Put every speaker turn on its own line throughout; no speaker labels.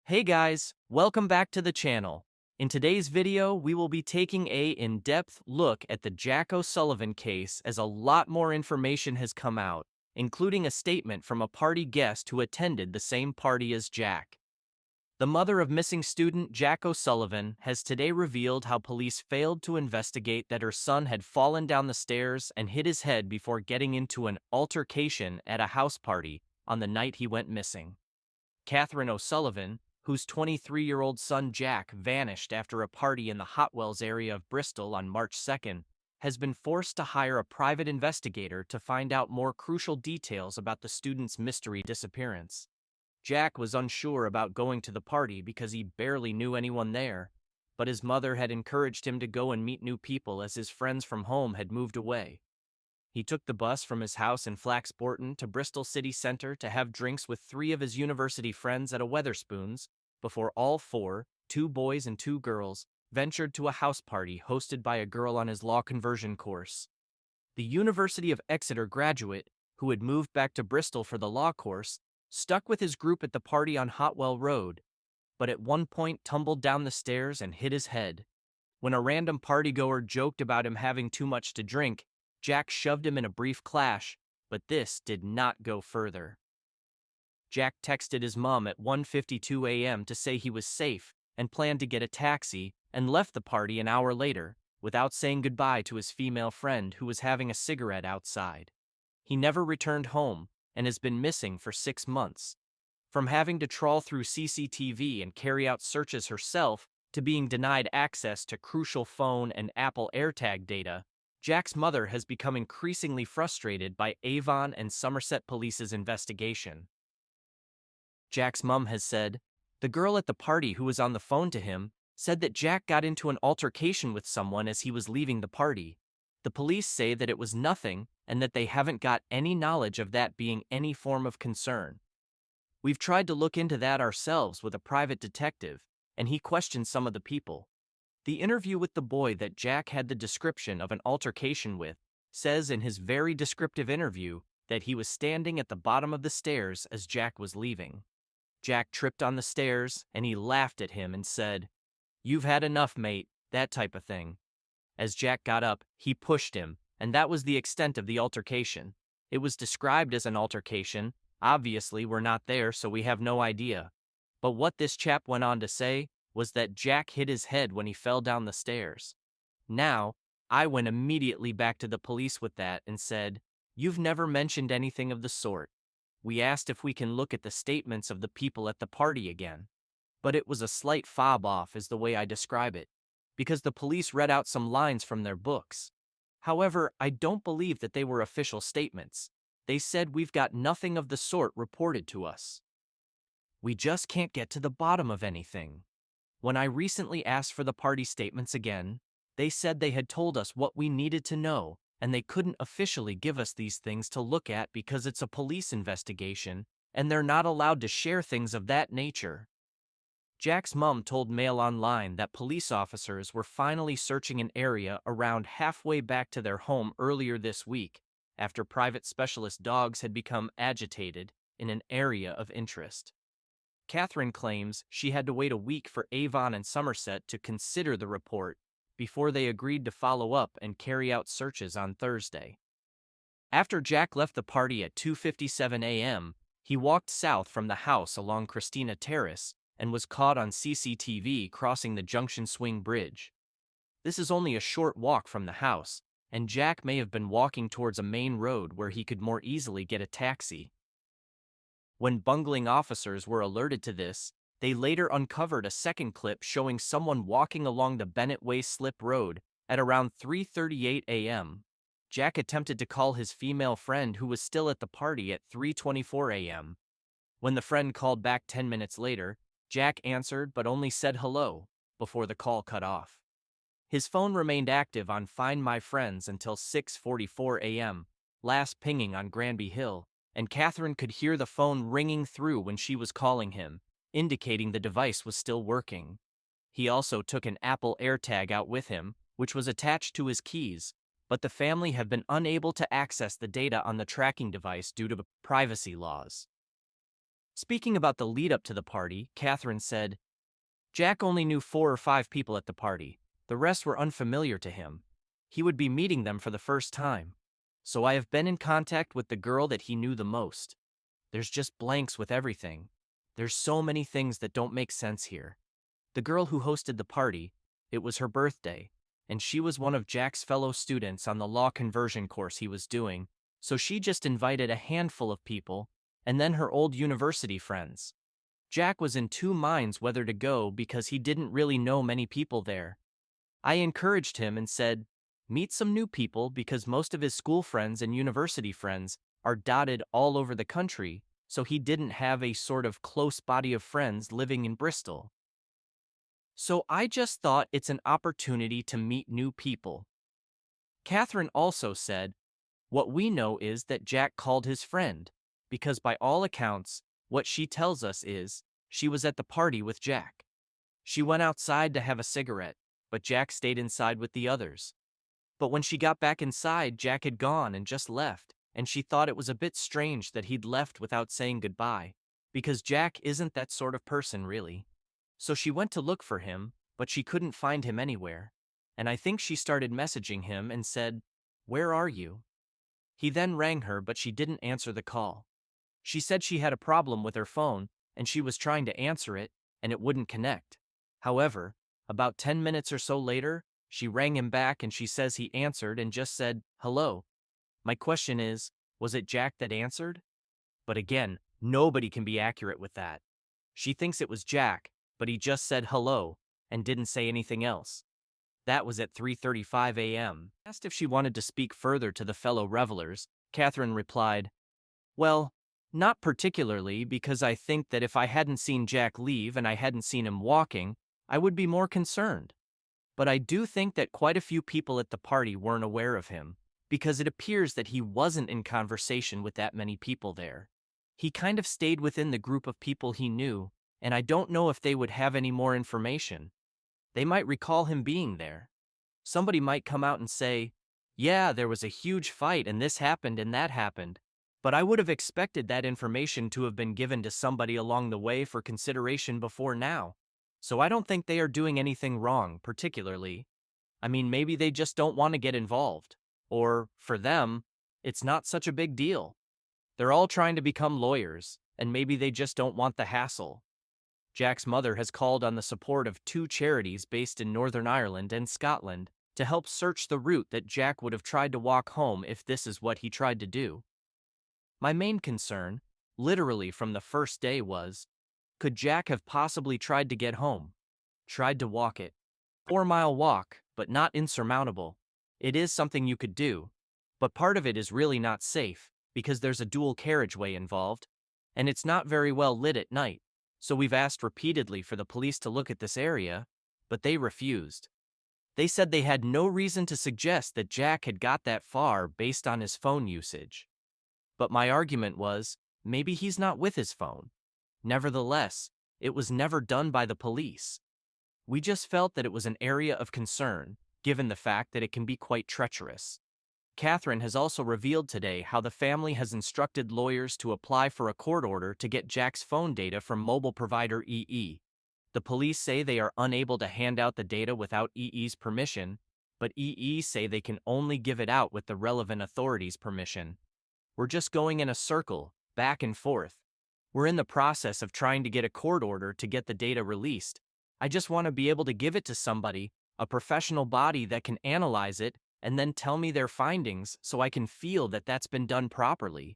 Hey guys, welcome back to the channel. In today's video, we will be taking a in-depth look at the Jack O'Sullivan case as a lot more information has come out, including a statement from a party guest who attended the same party as Jack. The mother of missing student Jack O'Sullivan has today revealed how police failed to investigate that her son had fallen down the stairs and hit his head before getting into an altercation at a house party on the night he went missing. Catherine O'Sullivan, whose 23-year-old son Jack vanished after a party in the Hotwells area of Bristol on March 2nd, has been forced to hire a private investigator to find out more crucial details about the student's mystery disappearance. Jack was unsure about going to the party because he barely knew anyone there, but his mother had encouraged him to go and meet new people as his friends from home had moved away. He took the bus from his house in Flaxbourton to Bristol city centre to have drinks with three of his university friends at a Wetherspoons, before all four, two boys and two girls, ventured to a house party hosted by a girl on his law conversion course. The University of Exeter graduate, who had moved back to Bristol for the law course, stuck with his group at the party on Hotwell Road, but at one point tumbled down the stairs and hit his head. When a random partygoer joked about him having too much to drink, Jack shoved him in a brief clash, but this did not go further. Jack texted his mom at 1:52 a.m. to say he was safe and planned to get a taxi, and left the party an hour later, without saying goodbye to his female friend who was having a cigarette outside. He never returned home, and has been missing for 6 months. From having to trawl through CCTV and carry out searches herself, to being denied access to crucial phone and Apple AirTag data, Jack's mother has become increasingly frustrated by Avon and Somerset Police's investigation. Jack's mum has said, "The girl at the party who was on the phone to him said that Jack got into an altercation with someone as he was leaving the party. The police say that it was nothing and that they haven't got any knowledge of that being any form of concern. We've tried to look into that ourselves with a private detective, and he questioned some of the people." The interview with the boy that Jack had the description of an altercation with says in his very descriptive interview that he was standing at the bottom of the stairs as Jack was leaving. Jack tripped on the stairs and he laughed at him and said, "You've had enough, mate," that type of thing. As Jack got up, he pushed him, and that was the extent of the altercation. It was described as an altercation. Obviously, we're not there, so we have no idea. But what this chap went on to say was that Jack hit his head when he fell down the stairs. Now, I went immediately back to the police with that and said, "You've never mentioned anything of the sort." We asked if we can look at the statements of the people at the party again. But it was a slight fob off is the way I describe it, because the police read out some lines from their books. However, I don't believe that they were official statements. They said we've got nothing of the sort reported to us. We just can't get to the bottom of anything. When I recently asked for the party statements again, they said they had told us what we needed to know, and they couldn't officially give us these things to look at because it's a police investigation, and they're not allowed to share things of that nature. Jack's mum told Mail Online that police officers were finally searching an area around halfway back to their home earlier this week, after private specialist dogs had become agitated in an area of interest. Catherine claims she had to wait a week for Avon and Somerset to consider the report before they agreed to follow up and carry out searches on Thursday. After Jack left the party at 2:57 a.m., he walked south from the house along Christina Terrace and was caught on CCTV crossing the Junction Swing Bridge. This is only a short walk from the house, and Jack may have been walking towards a main road where he could more easily get a taxi. When bungling officers were alerted to this, they later uncovered a second clip showing someone walking along the Bennett Way Slip Road at around 3:38 a.m. Jack attempted to call his female friend who was still at the party at 3:24 a.m. When the friend called back 10 minutes later, Jack answered but only said hello before the call cut off. His phone remained active on Find My Friends until 6:44 a.m., last pinging on Granby Hill, and Catherine could hear the phone ringing through when she was calling him, indicating the device was still working. He also took an Apple AirTag out with him, which was attached to his keys, but the family have been unable to access the data on the tracking device due to privacy laws. Speaking about the lead up to the party, Catherine said, Jack only knew 4 or 5 people at the party. The rest were unfamiliar to him. He would be meeting them for the first time. So I have been in contact with the girl that he knew the most. There's just blanks with everything. There's so many things that don't make sense here. The girl who hosted the party, it was her birthday, and she was one of Jack's fellow students on the law conversion course he was doing, so she just invited a handful of people, and then her old university friends. Jack was in 2 minds whether to go because he didn't really know many people there. I encouraged him and said, meet some new people because most of his school friends and university friends are dotted all over the country, so he didn't have a sort of close body of friends living in Bristol. So I just thought it's an opportunity to meet new people. Catherine also said, what we know is that Jack called his friend, because by all accounts, what she tells us is, she was at the party with Jack. She went outside to have a cigarette, but Jack stayed inside with the others. But when she got back inside, Jack had gone and just left, and she thought it was a bit strange that he'd left without saying goodbye, because Jack isn't that sort of person really. So she went to look for him, but she couldn't find him anywhere, and I think she started messaging him and said, where are you? He then rang her, but she didn't answer the call. She said she had a problem with her phone, and she was trying to answer it, and it wouldn't connect. However, about 10 minutes or so later, she rang him back and she says he answered and just said, hello. My question is, was it Jack that answered? But again, nobody can be accurate with that. She thinks it was Jack, but he just said hello, and didn't say anything else. That was at 3:35 a.m. Asked if she wanted to speak further to the fellow revelers, Catherine replied, well, not particularly, because I think that if I hadn't seen Jack leave and I hadn't seen him walking, I would be more concerned. But I do think that quite a few people at the party weren't aware of him, because it appears that he wasn't in conversation with that many people there. He kind of stayed within the group of people he knew, and I don't know if they would have any more information. They might recall him being there. Somebody might come out and say, yeah, there was a huge fight and this happened and that happened. But I would have expected that information to have been given to somebody along the way for consideration before now. So I don't think they are doing anything wrong, particularly. I mean, maybe they just don't want to get involved. Or, for them, it's not such a big deal. They're all trying to become lawyers, and maybe they just don't want the hassle. Jack's mother has called on the support of 2 charities based in Northern Ireland and Scotland to help search the route that Jack would have tried to walk home if this is what he tried to do. My main concern, literally from the first day, was, could Jack have possibly tried to get home? Tried to walk it. 4-mile walk, but not insurmountable. It is something you could do, but part of it is really not safe, because there's a dual carriageway involved, and it's not very well lit at night, so we've asked repeatedly for the police to look at this area, but they refused. They said they had no reason to suggest that Jack had got that far based on his phone usage. But my argument was, maybe he's not with his phone. Nevertheless, it was never done by the police. We just felt that it was an area of concern, given the fact that it can be quite treacherous. Catherine has also revealed today how the family has instructed lawyers to apply for a court order to get Jack's phone data from mobile provider EE. The police say they are unable to hand out the data without EE's permission, but EE say they can only give it out with the relevant authorities' permission. We're just going in a circle, back and forth. We're in the process of trying to get a court order to get the data released. I just want to be able to give it to somebody, a professional body that can analyze it and then tell me their findings so I can feel that that's been done properly.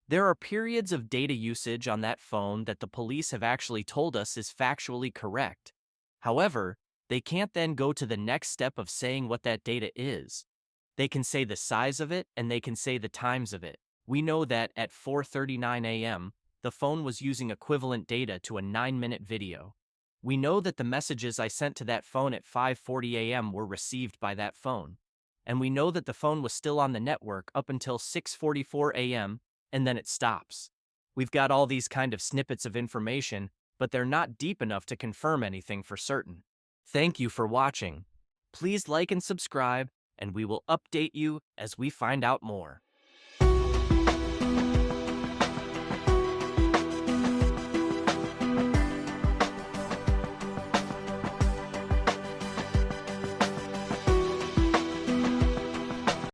There are periods of data usage on that phone that the police have actually told us is factually correct. However, they can't then go to the next step of saying what that data is. They can say the size of it and they can say the times of it. We know that at 4:39 a.m., the phone was using equivalent data to a 9-minute video. We know that the messages I sent to that phone at 5:40 a.m. were received by that phone. And we know that the phone was still on the network up until 6:44 a.m., and then it stops. We've got all these kind of snippets of information, but they're not deep enough to confirm anything for certain. Thank you for watching. Please like and subscribe, and we will update you as we find out more.